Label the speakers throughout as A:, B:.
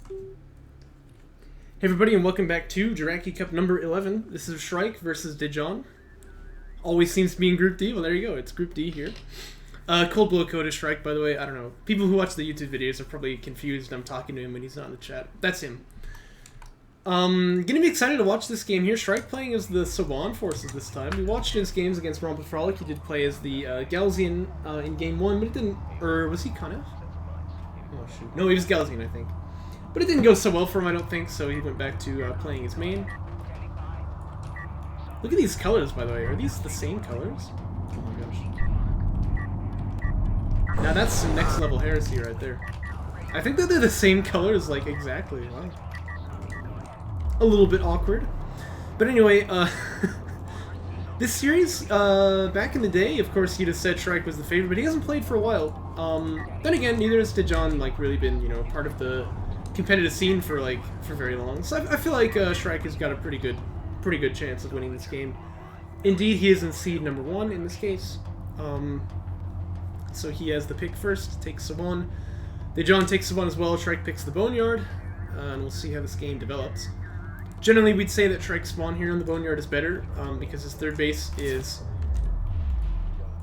A: Hey everybody, and welcome back to Jaraci Cup number 11. This is Shrike versus Dejan. Always seems to be in Group D. Well, there you go. It's Group D here. Cold Blow code is Shrike, by the way. I don't know. People who watch the YouTube videos are probably confused. I'm talking to him when he's not in the chat. That's him. Gonna be excited to watch this game here. Shrike playing as the Saban forces this time. We watched his games against Rompa Frolic. He did play as the Galzian in game 1, but it didn't... Or was he Kanev? Oh, shoot. No, he was Galzian, I think. But it didn't go so well for him, I don't think, so he went back to playing his main. Look at these colors, by the way. Are these the same colors? Oh my gosh. Now that's some next level heresy right there. I think that they're the same colors, like, exactly. Wow. A little bit awkward. But anyway, this series, back in the day, of course, he'd have said Shrike was the favorite, but he hasn't played for a while. Then again, neither has Dejan, like, really been, you know, part of the competitive scene for very long. So I feel like Shrike has got a pretty good chance of winning this game. Indeed, he is in seed number 1 in this case. So he has the pick first, takes Saban. Dejan takes Saban as well. Shrike picks the Boneyard, and we'll see how this game develops. Generally, we'd say that Shrike's spawn here on the Boneyard is better because his third base is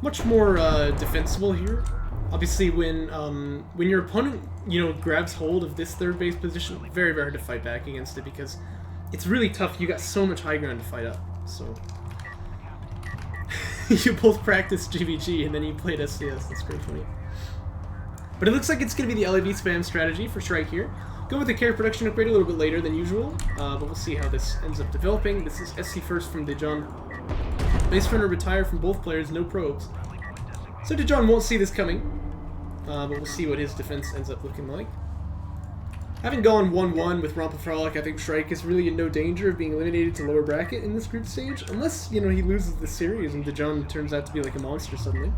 A: much more defensible here. Obviously, when your opponent, you know, grabs hold of this third base position, very, very hard to fight back against it because it's really tough. You got so much high ground to fight up. So you both practiced GVG and then you played SDS. That's pretty funny. But it looks like it's going to be the LAV spam strategy for Shrike here. Go with the care production upgrade a little bit later than usual, but we'll see how this ends up developing. This is SC first from Dejan. Base runner retire from both players, no probes. So Dejan won't see this coming, but we'll see what his defense ends up looking like. Having gone 1-1 with Rompa Frolic, I think Shrike is really in no danger of being eliminated to lower bracket in this group stage, unless, you know, he loses the series and Dejan turns out to be like a monster suddenly.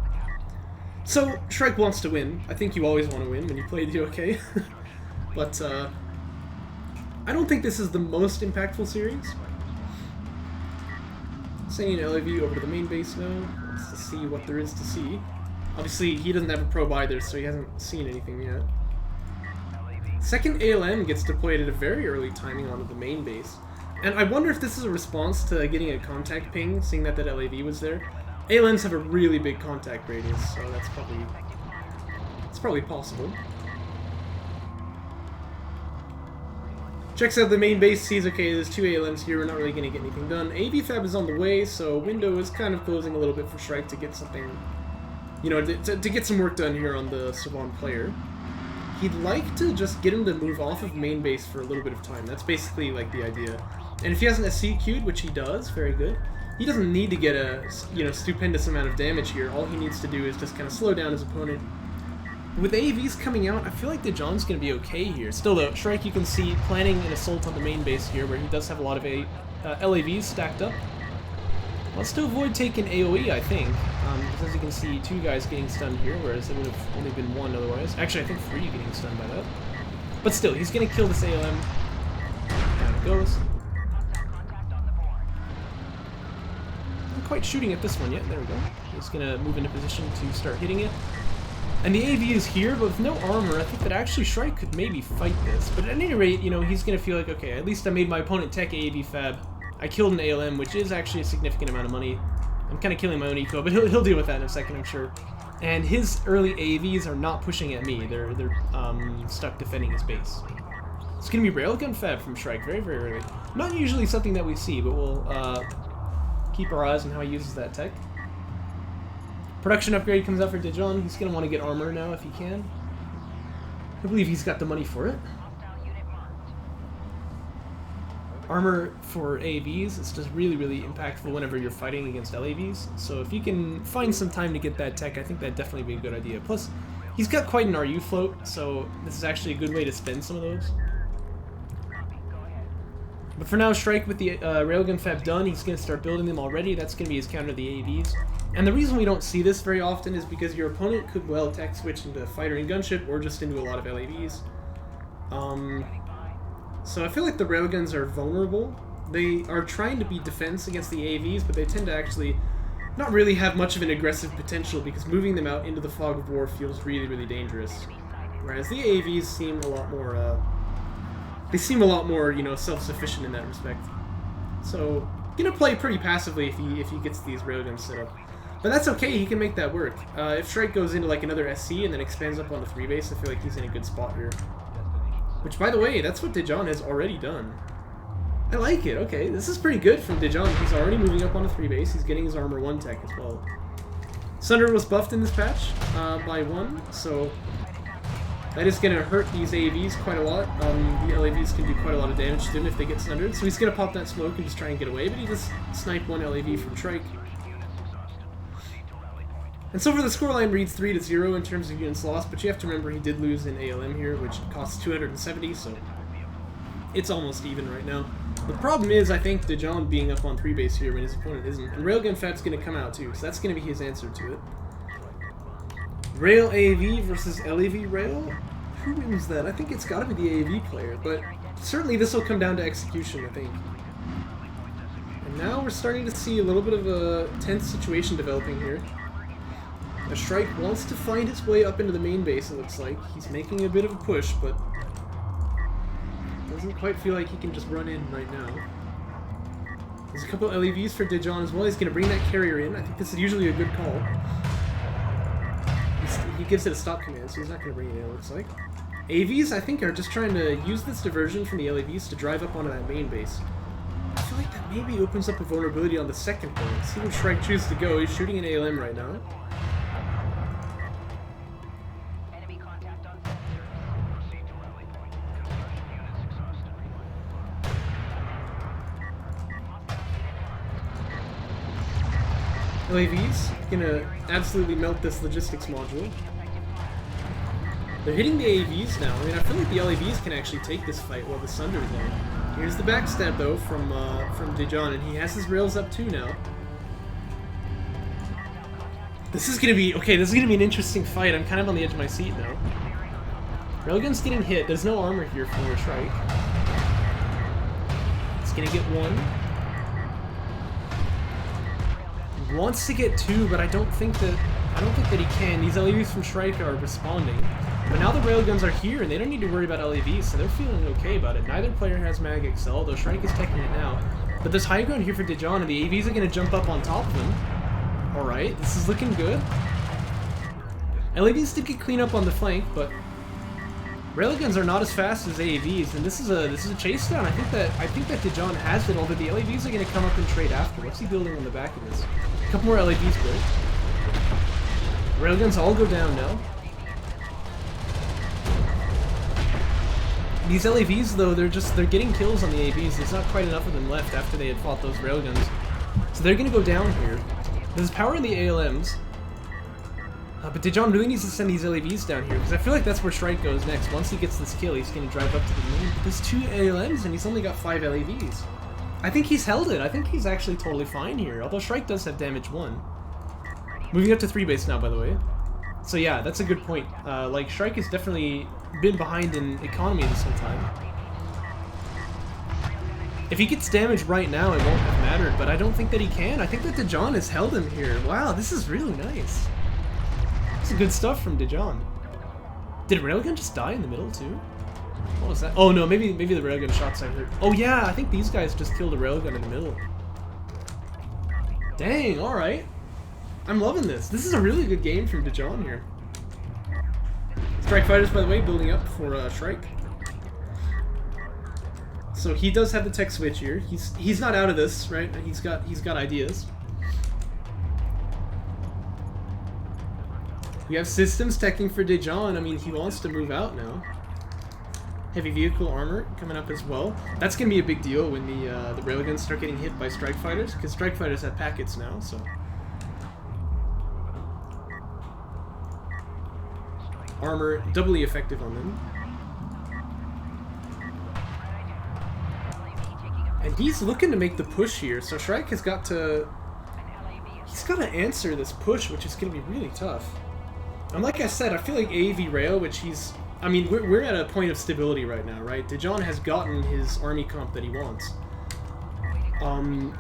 A: So, Shrike wants to win. I think you always want to win when you play DOK. But, I don't think this is the most impactful series. Sending an LAV over to the main base now, just to see what there is to see. Obviously, he doesn't have a probe either, so he hasn't seen anything yet. Second ALM gets deployed at a very early timing onto the main base. And I wonder if this is a response to getting a contact ping, seeing that LAV was there. ALMs have a really big contact radius, so that's probably possible. Checks out the main base, sees, okay, there's 2 ALMs here, we're not really going to get anything done. AV Fab is on the way, so window is kind of closing a little bit for Shrike to get something, you know, to get some work done here on the Saban player. He'd like to just get him to move off of main base for a little bit of time. That's basically, like, the idea. And if he has an SC queued, which he does, very good, he doesn't need to get a, you know, stupendous amount of damage here. All he needs to do is just kind of slow down his opponent. With AAVs coming out, I feel like Dejan's going to be okay here. Still though, Shrike, you can see, planning an assault on the main base here, where he does have a lot of LAVs stacked up. Wants to avoid taking AoE, I think, because as you can see, 2 guys getting stunned here, whereas it would have only been 1 otherwise. Actually, I think 3 getting stunned by that. But still, he's going to kill this ALM. Down it goes. Not quite shooting at this one yet. There we go. He's going to move into position to start hitting it. And the AV is here, but with no armor, I think that actually Shrike could maybe fight this. But at any rate, you know, he's going to feel like, okay, at least I made my opponent tech AV Fab. I killed an ALM, which is actually a significant amount of money. I'm kind of killing my own eco, but he'll deal with that in a second, I'm sure. And his early AVs are not pushing at me. They're stuck defending his base. It's going to be Railgun Fab from Shrike very, very early. Not usually something that we see, but we'll keep our eyes on how he uses that tech. Production upgrade comes out for Dejan. He's going to want to get armor now if he can. I believe he's got the money for it. Armor for AVs is just really, really impactful whenever you're fighting against LAVs. So if you can find some time to get that tech, I think that'd definitely be a good idea. Plus, he's got quite an RU float, so this is actually a good way to spend some of those. But for now, Shrike with the Railgun Fab done, he's going to start building them already. That's going to be his counter to the AVs. And the reason we don't see this very often is because your opponent could well tech switch into fighter and gunship or just into a lot of LAVs. So I feel like the railguns are vulnerable. They are trying to be defense against the AVs, but they tend to actually not really have much of an aggressive potential because moving them out into the fog of war feels really, really dangerous. Whereas the AVs seem a lot more They seem a lot more, you know, self-sufficient in that respect. So, gonna play pretty passively if he gets these railguns set up. But that's okay, he can make that work. If Shrike goes into like another SC and then expands up on the 3 base, I feel like he's in a good spot here. Which, by the way, that's what Dejan has already done. I like it, okay. This is pretty good from Dejan. He's already moving up on the 3 base. He's getting his armor 1 tech as well. Sunder was buffed in this patch by 1, so that is going to hurt these AAVs quite a lot. The LAVs can do quite a lot of damage to him if they get sundered. So he's going to pop that smoke and just try and get away, but he just sniped 1 LAV from Shrike. And so for the scoreline reads 3-0 in terms of units lost, but you have to remember he did lose in ALM here, which costs 270, so it's almost even right now. The problem is, I think, Dejan being up on 3 base here when his opponent isn't. And Railgun Fat's going to come out too, so that's going to be his answer to it. Rail AAV versus LAV Rail? Who wins that? I think it's got to be the AAV player, but certainly this will come down to execution, I think. And now we're starting to see a little bit of a tense situation developing here. The Shrike wants to find his way up into the main base, it looks like. He's making a bit of a push, but doesn't quite feel like he can just run in right now. There's a couple LEVs for Dejan as well. He's going to bring that carrier in. I think this is usually a good call. He gives it a stop command, so he's not going to bring it in, it looks like. AVs, I think, are just trying to use this diversion from the LEVs to drive up onto that main base. I feel like that maybe opens up a vulnerability on the second point. See where Shrike chooses to go. He's shooting an ALM right now. LAVs gonna absolutely melt this logistics module. They're hitting the AAVs now. I mean, I feel like the LAVs can actually take this fight while the Sunder's on. Here's the backstab though from Dejan, and he has his rails up too now. This is gonna be okay. This is gonna be an interesting fight. I'm kind of on the edge of my seat now. Railgun's getting hit. There's no armor here for Shrike. He's gonna get 1. Wants to get 2, but I don't think that he can. These LAVs from Shrike are responding. But now the railguns are here, and they don't need to worry about LAVs, so they're feeling okay about it. Neither player has Mag Excel, though Shrike is teching it now. But there's high ground here for Dejan, and the AVs are going to jump up on top of him. Alright, this is looking good. LAVs did get clean up on the flank, but railguns are not as fast as AAVs, and this is a chase down. I think that Dejan has it, although the LAVs are going to come up and trade after. What's he building on the back of this? A couple more LAVs break. Railguns all go down now. These LAVs though, they're getting kills on the AVs. There's not quite enough of them left after they had fought those railguns. So they're going to go down here. There's power in the ALMs. But Dejan really needs to send these LAVs down here, because I feel like that's where Shrike goes next. Once he gets this kill, he's going to drive up to the main. But there's 2 ALMs, and he's only got 5 LAVs. I think he's held it. I think he's actually totally fine here, although Shrike does have damage 1. Moving up to 3 base now, by the way. So yeah, that's a good point. Like, Shrike has definitely been behind in economy this whole time. If he gets damaged right now, it won't have mattered, but I don't think that he can. I think that Dejan has held him here. Wow, this is really nice. This is good stuff from Dejan. Did Railgun just die in the middle too? What was that? Oh no, maybe the Railgun shots I heard. Oh yeah, I think these guys just killed a Railgun in the middle. Dang, alright. I'm loving this. This is a really good game from Dejan here. Strike Fighters, by the way, building up for Shrike. So he does have the tech switch here. He's not out of this, right? He's got ideas. We have systems teching for Dejan. I mean, he wants to move out now. Heavy vehicle armor coming up as well. That's gonna be a big deal when the railguns start getting hit by strike fighters, because strike fighters have packets now. So armor doubly effective on them. And he's looking to make the push here. So Shrike has got to. He's got to answer this push, which is gonna be really tough. And like I said, I feel like AV Rail, which he's... I mean, we're at a point of stability right now, right? Dejan has gotten his army comp that he wants.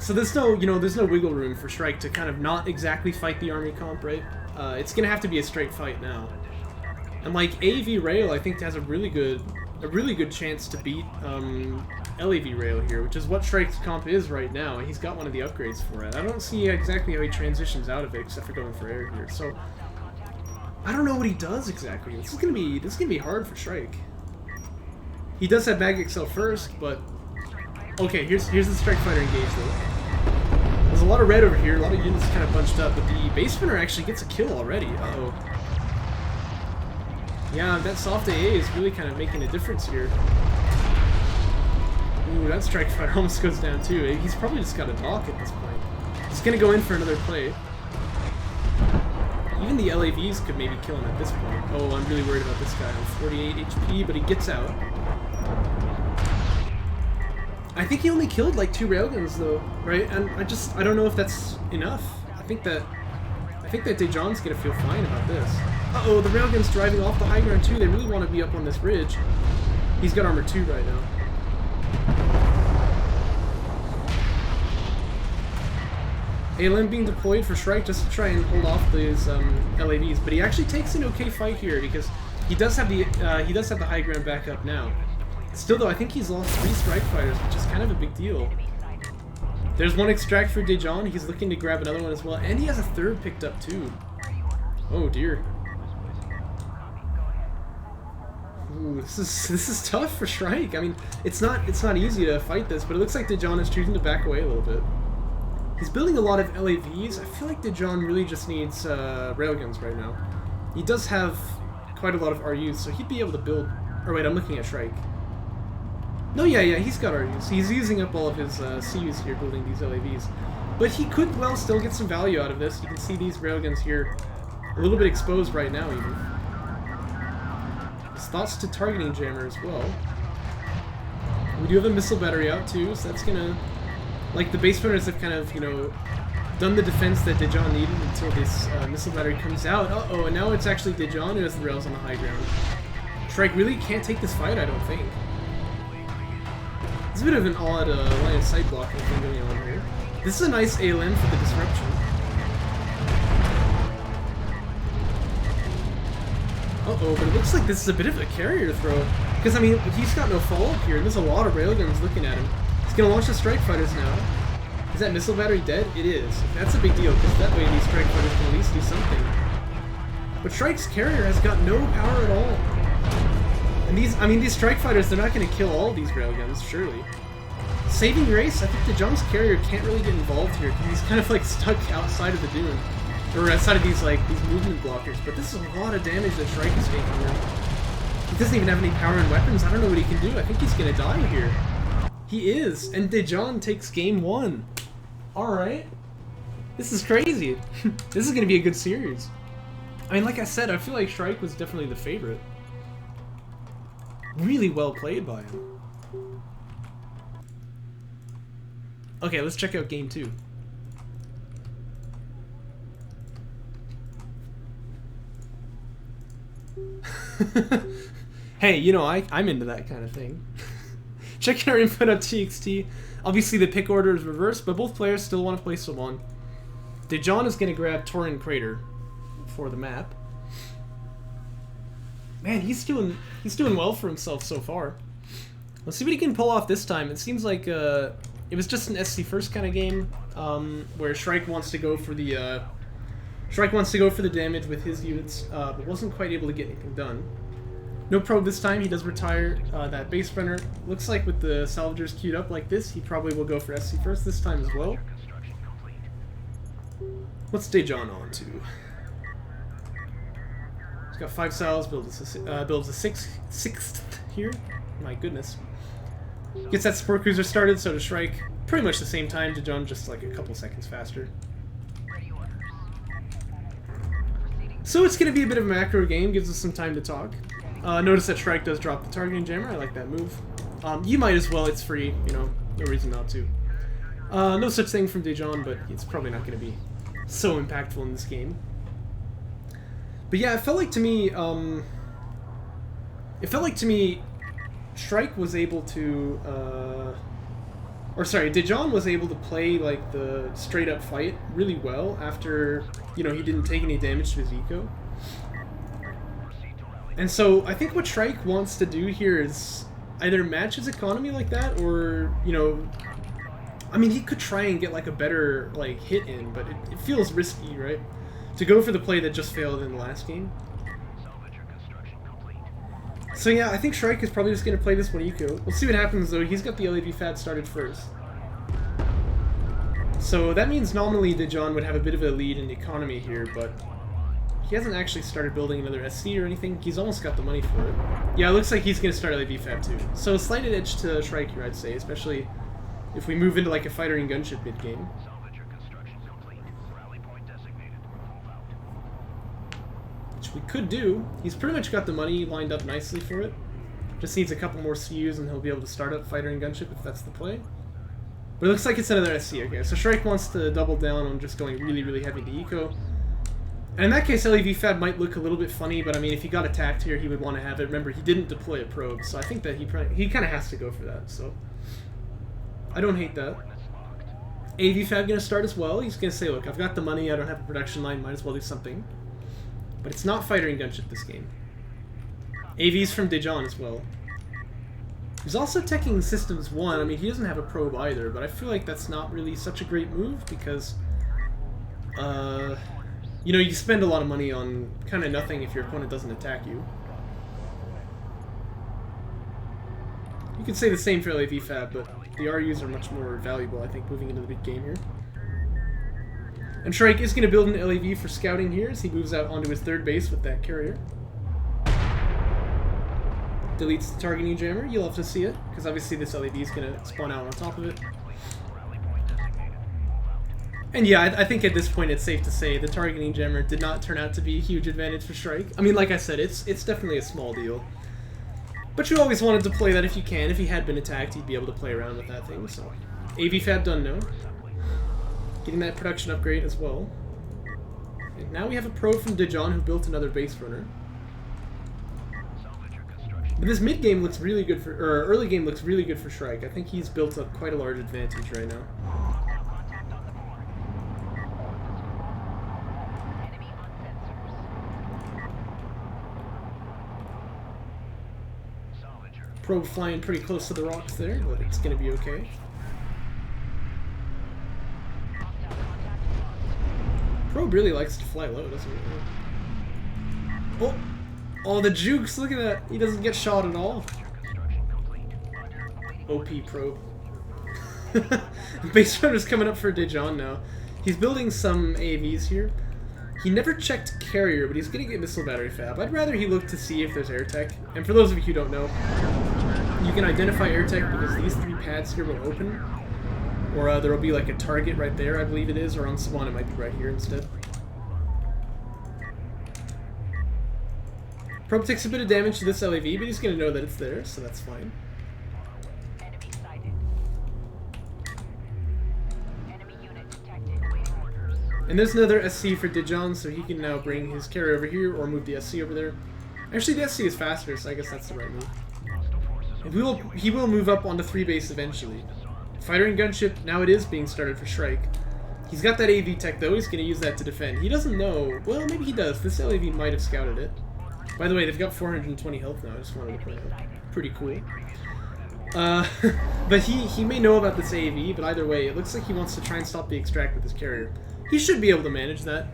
A: So there's no, there's no wiggle room for Shrike to kind of not exactly fight the army comp, right? It's gonna have to be a straight fight now. And like, AV Rail, I think, has a really good a really good chance to beat LAV rail here, which is what Shrike's comp is right now. He's got one of the upgrades for it. I don't see exactly how he transitions out of it, except for going for air here. So I don't know what he does exactly. This is gonna be hard for Shrike. He does have Mag Excel first, but okay. Here's the Strike Fighter engage though. There's a lot of red over here, a lot of units kind of bunched up, but the base spinner actually gets a kill already. Uh-oh. Yeah, that soft AA is really kind of making a difference here. Ooh, that Strike Fighter almost goes down too. He's probably just got a knock at this point. He's gonna go in for another play. Even the LAVs could maybe kill him at this point. Oh, I'm really worried about this guy. 48 HP, but he gets out. I think he only killed like 2 railguns though, right? And I don't know if that's enough. I think that Dejan's gonna feel fine about this. Uh-oh, the railgun's driving off the high ground too. They really want to be up on this ridge. He's got armor 2 right now. ALM being deployed for Shrike just to try and hold off these LAVs, but he actually takes an okay fight here because he does have the high ground back up now. Still though, I think he's lost 3 Strike Fighters, which is kind of a big deal. There's one extract for Dejan. He's looking to grab another one as well, and he has a 3rd picked up too. Oh dear. Ooh, this is tough for Shrike. I mean, it's not easy to fight this, but it looks like Dejan is choosing to back away a little bit. He's building a lot of LAVs. I feel like Dejan really just needs railguns right now. He does have quite a lot of RUs, so he'd be able to build. Or wait, I'm looking at Shrike. No, yeah, he's got RUs. He's using up all of his CUs here building these LAVs. But he could well still get some value out of this. You can see these railguns here a little bit exposed right now even. His thoughts to targeting jammer as well. We do have a missile battery out too, so that's gonna... Like, the base spinners have kind of, you know, done the defense that Dejan needed until this missile battery comes out. Uh-oh, and now it's actually Dejan who has the rails on the high ground. Shrike really can't take this fight, I don't think. It's a bit of an odd line of sight blocking thing going on here. This is a nice ALM for the disruption. Uh-oh, but it looks like this is a bit of a carrier throw. Because, I mean, he's got no follow-up here, and there's a lot of railguns looking at him. He's gonna launch the Strike Fighters now. Is that missile battery dead? It is. That's a big deal, because that way these Strike Fighters can at least do something. But Shrike's carrier has got no power at all. And these Strike Fighters, they're not gonna kill all of these railguns, surely. Saving grace, I think Dejan's carrier can't really get involved here, because he's kind of like stuck outside of the dune. Or outside of these movement blockers, but this is a lot of damage that Shrike is taking here. He doesn't even have any power and weapons. I don't know what he can do. I think he's gonna die here. He is, and Dejan takes game 1. Alright. This is crazy. This is gonna be a good series. I mean, like I said, I feel like Shrike was definitely the favorite. Really well played by him. Okay, let's check out game 2. Hey, you know, I'm into that kind of thing. Checking our input on TXT. Obviously the pick order is reversed, but both players still want to play someone. Dejan is going to grab Torin Crater for the map. Man, he's doing well for himself so far. Let's see what he can pull off this time. It seems like it was just an SC first kind of game, where Shrike wants to go for the damage with his units, but wasn't quite able to get anything done. No probe this time. He does retire that base runner. Looks like with the salvagers queued up like this, he probably will go for SC first this time as well. What's Dejan on to? He's got 5 salves, builds a sixth here. My goodness. Gets that support cruiser started, so does Shrike. Pretty much the same time. Dejan just like a couple seconds faster. So it's going to be a bit of a macro game, gives us some time to talk. Notice that Shrike does drop the targeting jammer. I like that move. You might as well, it's free, you know, no reason not to. No such thing from Dejan, but it's probably not going to be so impactful in this game. But yeah, it felt like to me, Shrike was able to, Dejan was able to play like the straight up fight really well after, you know, he didn't take any damage to his eco. And so I think what Shrike wants to do here is either match his economy like that, or, you know, I mean, he could try and get like a better like hit in, but it feels risky, right? To go for the play that just failed in the last game. So yeah, I think Shrike is probably just going to play this one eco. We'll see what happens though. He's got the LAV Fab started first. So that means nominally Dejan would have a bit of a lead in the economy here, but he hasn't actually started building another SC or anything. He's almost got the money for it. Yeah, it looks like he's going to start LAV Fab too. So a slight edge to Shrike here, I'd say, especially if we move into like a fighter and gunship mid-game. Which we could do. He's pretty much got the money lined up nicely for it. Just needs a couple more CUs and he'll be able to start up fighter and gunship if that's the play. But it looks like it's another SC, okay. So Shrike wants to double down on just going really, really heavy to eco. And in that case, LAV Fab might look a little bit funny, but I mean, if he got attacked here, he would want to have it. Remember, he didn't deploy a probe, so I think that he kind of has to go for that, so I don't hate that. AV Fab going to start as well. He's going to say, look, I've got the money, I don't have a production line, might as well do something. But it's not fighter and gunship this game. AV's from Dejan as well. He's also teching Systems 1. I mean, he doesn't have a probe either, but I feel like that's not really such a great move because, you know, you spend a lot of money on kind of nothing if your opponent doesn't attack you. You could say the same for LAV Fab, but the RUs are much more valuable, I think, moving into the big game here. And Shrike is going to build an LAV for scouting here as he moves out onto his third base with that carrier. Deletes the targeting jammer. You'll have to see it, because obviously this LAV is going to spawn out on top of it. And yeah, I think at this point it's safe to say the targeting jammer did not turn out to be a huge advantage for Shrike. I mean, like I said, it's definitely a small deal. But you always wanted to play that if you can. If he had been attacked, he'd be able to play around with that thing, so... AV Fab done no. Getting that production upgrade as well. And now we have a probe from Dejan who built another base runner. But this mid game looks really good for, or early game looks really good for Shrike. I think he's built up quite a large advantage right now. Probe flying pretty close to the rocks there, but it's going to be okay. Probe really likes to fly low, doesn't he? Oh! Oh, the jukes! Look at that! He doesn't get shot at all. OP probe. Base runner's coming up for Dejan now. He's building some AVs here. He never checked carrier, but he's going to get missile battery fab. I'd rather he look to see if there's air tech. And for those of you who don't know, you can identify air tech because these three pads here will open. Or there will be like a target right there, I believe it is, or on spawn it might be right here instead. Probe takes a bit of damage to this LAV, but he's going to know that it's there, so that's fine.
B: Enemy sighted. Enemy unit detected. Waiting orders.
A: And there's another SC for Dejan, so he can now bring his carrier over here or move the SC over there. Actually, the SC is faster, so I guess that's the right move. And he will move up onto 3 base eventually. Fighter and gunship, now it is being started for Shrike. He's got that AV tech though, he's going to use that to defend. He doesn't know, well maybe he does, this LAV might have scouted it. By the way, they've got 420 health now, I just wanted to point out. Pretty cool. But he may know about this AV, but either way, it looks like he wants to try and stop the extract with his carrier. He should be able to manage that.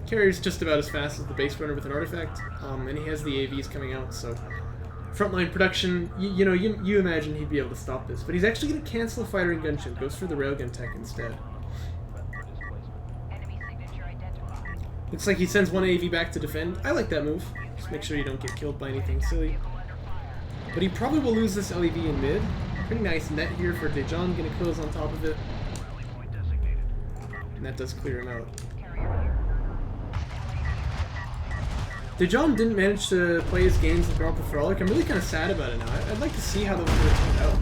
A: Carrier's just about as fast as the base runner with an artifact, and he has the AVs coming out, so... Frontline production, you imagine he'd be able to stop this, but he's actually going to cancel a fighter and gunship, goes for the railgun tech instead.
B: Enemy signature identified.
A: Looks like he sends one AV back to defend. I like that move. Just make sure you don't get killed by anything silly. But he probably will lose this LAV in mid. Pretty nice net here for Dejan, going to close on top of it. And that does clear him out. Dejan didn't manage to play his games with Grand Frolic. I'm really kind of sad about it now. I'd like to see how those would have turned out.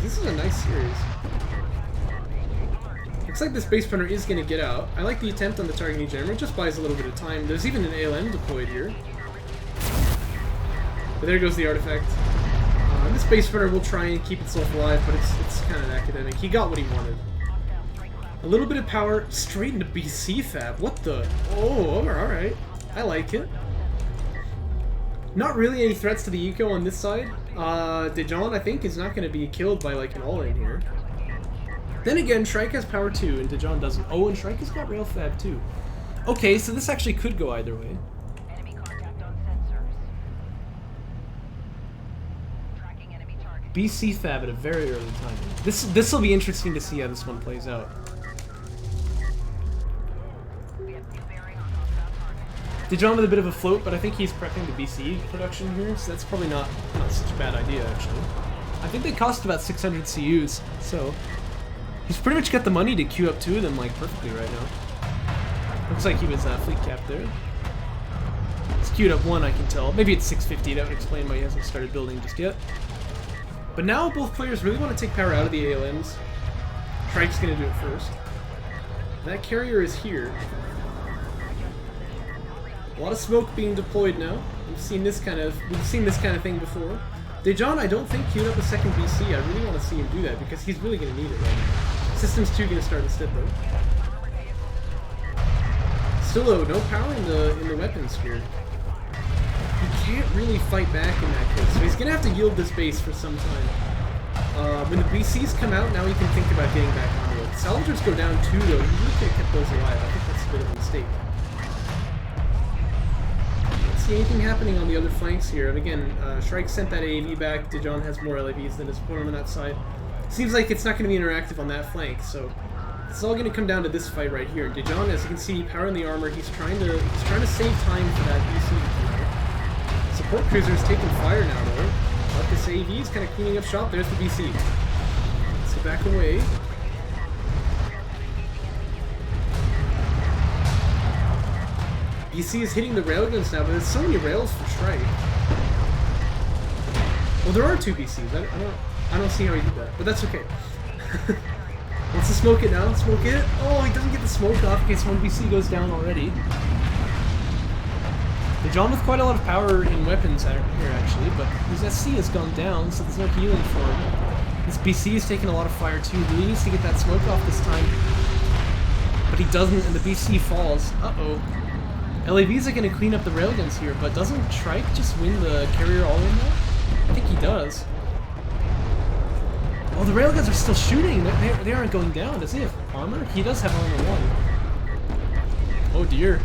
A: This is a nice series. Looks like this base runner is going to get out. I like the attempt on the targeting jammer. It just buys a little bit of time. There's even an ALM deployed here. But there goes the artifact. This base runner will try and keep itself alive, but it's kind of academic. He got what he wanted. A little bit of power straight into BC fab. What the? Oh, alright. I like it. Not really any threats to the eco on this side. Dejan, I think, is not going to be killed by like an all-in here. Then again, Shrike has power 2 and Dejan doesn't. Oh, and Shrike has got rail fab too. Okay, so this actually could go either way.
B: Enemy contact on sensors. Tracking enemy target.
A: BC fab at a very early time. This will be interesting to see how this one plays out.
B: We have new bearing on hostile target.
A: Dejan with a bit of a float, but I think he's prepping the BC production here, so that's probably not such a bad idea actually. I think they cost about 600 CUs, so he's pretty much got the money to queue up 2 of them like perfectly right now. Looks like he was fleet capped there. He's queued up 1, I can tell. Maybe it's 650, that would explain why he hasn't started building just yet. But now both players really want to take power out of the ALMs. Shrike's going to do it first. That carrier is here. A lot of smoke being deployed now. We've seen this kind of thing before. Dejan, I don't think queued up a second BC. I really want to see him do that because he's really going to need it right now. Systems 2 going to start instead though. Still though, no power in the weapons here. He can't really fight back in that case, so he's going to have to yield this base for some time. When the BCs come out, now he can think about getting back onto it. Salvagers go down 2 though. He really could have kept those alive. I think that's a bit of a mistake. See anything happening on the other flanks here. And again, Shrike sent that AAV back. Dejan has more LAVs than his opponent on that side. Seems like it's not going to be interactive on that flank, so it's all going to come down to this fight right here. Dejan, as you can see, power in the armor. He's trying to save time for that BC. Support cruiser's taking fire now though. But this AAV is kind of cleaning up shop. There's the BC. So back away. BC is hitting the railguns now, but there's so many rails for Shrike. Well, there are 2 BCs. I don't see how he did that, but that's okay. Wants to smoke it now. Smoke it. Oh, he doesn't get the smoke off in case 1 BC goes down already. Dejan with quite a lot of power in weapons here actually, but his SC has gone down, so there's no healing for him. This BC is taking a lot of fire too. Really needs to get that smoke off this time, but he doesn't, and the BC falls. Uh-oh. LAVs are going to clean up the railguns here, but doesn't Shrike just win the carrier all in now? I think he does. Oh, the railguns are still shooting. They aren't going down. Does he have armor? He does have armor 1. Oh dear.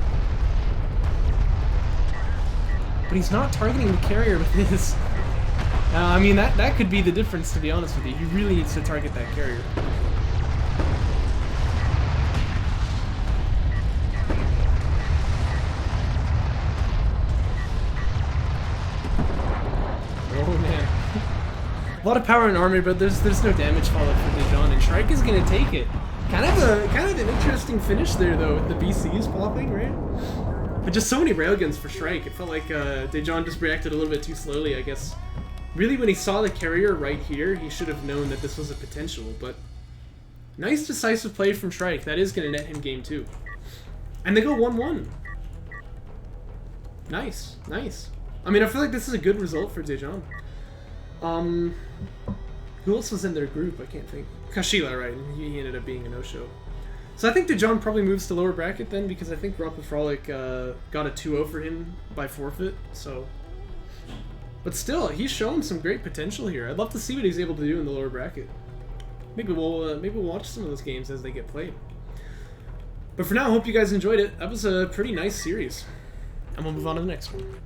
A: But he's not targeting the carrier with his... I mean, that could be the difference, to be honest with you. He really needs to target that carrier. Oh man. A lot of power in armor, but there's no damage followed for Dejan, and Shrike is gonna take it. Kind of an interesting finish there though, with the BCs popping, right? But just so many railguns for Shrike. It felt like Dejan just reacted a little bit too slowly, I guess. Really, when he saw the carrier right here, he should have known that this was a potential, but nice decisive play from Shrike. That is gonna net him game 2. And they go 1-1. Nice, nice. I mean, I feel like this is a good result for Dejan. Who else was in their group? I can't think. Kashila, right? He ended up being a no-show. So I think Dejan probably moves to lower bracket then, because I think Rock with Frolic got a 2-0 for him by forfeit. So, but still, he's shown some great potential here. I'd love to see what he's able to do in the lower bracket. Maybe we'll watch some of those games as they get played. But for now, I hope you guys enjoyed it. That was a pretty nice series, and we'll move on to the next one.